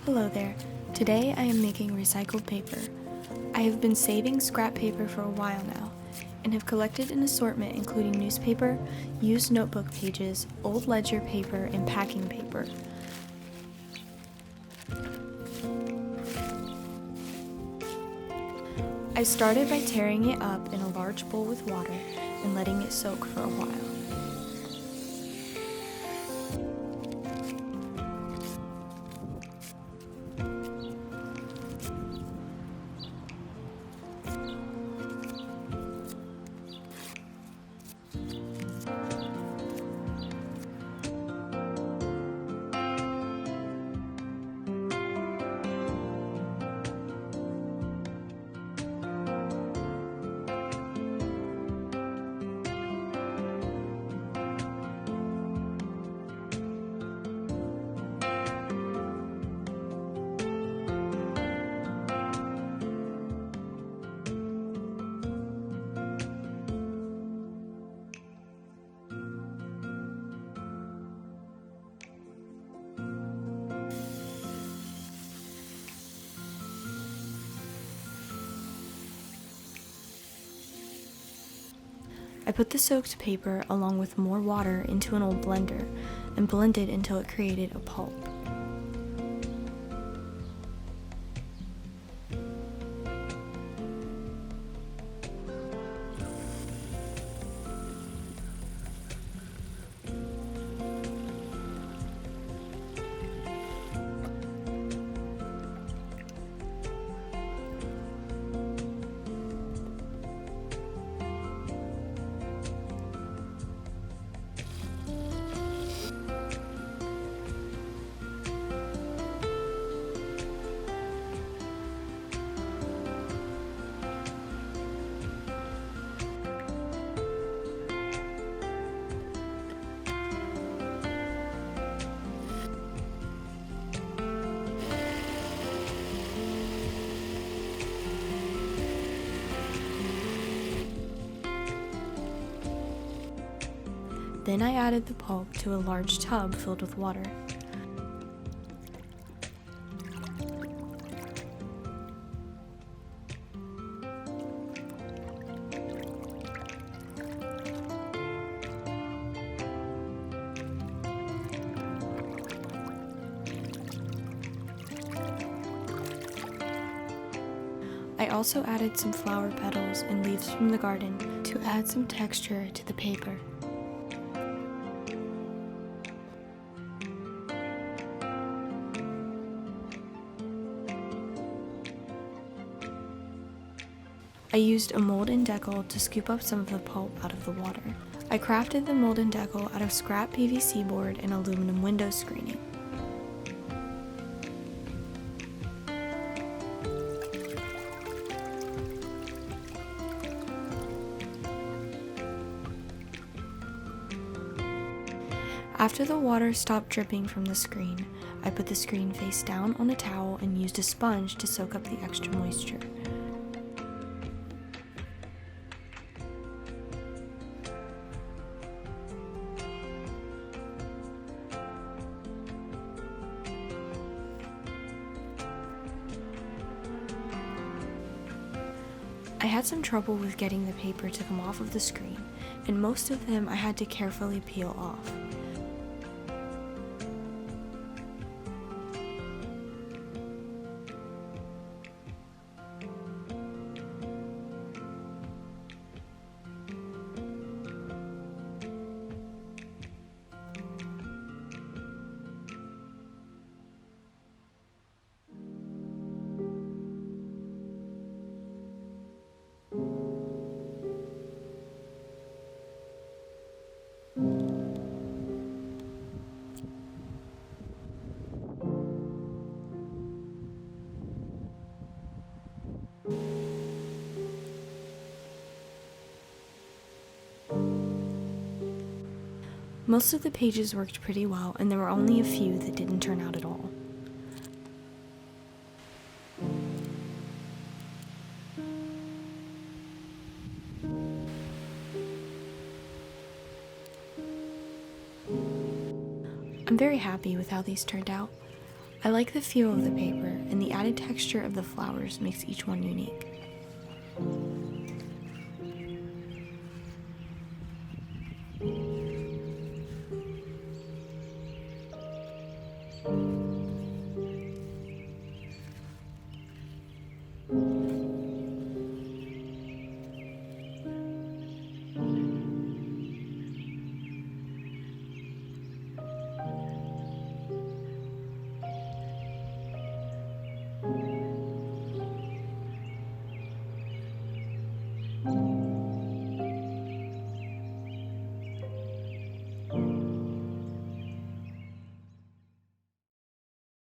Hello there. Today I am making recycled paper. I have been saving scrap paper for a while now and have collected an assortment including newspaper, used notebook pages, old ledger paper, and packing paper. I started by tearing it up in a large bowl with water and letting it soak for a while. I put the soaked paper along with more water into an old blender and blended until it created a pulp. Then I added the pulp to a large tub filled with water. I also added some flower petals and leaves from the garden to add some texture to the paper. I used a mold and decal to scoop up some of the pulp out of the water. I crafted the mold and decal out of scrap PVC board and aluminum window screening. After the water stopped dripping from the screen, I put the screen face down on a towel and used a sponge to soak up the extra moisture. I had some trouble with getting the paper to come off of the screen, and most of them I had to carefully peel off. Most of the pages worked pretty well, and there were only a few that didn't turn out at all. I'm very happy with how these turned out. I like the feel of the paper, and the added texture of the flowers makes each one unique.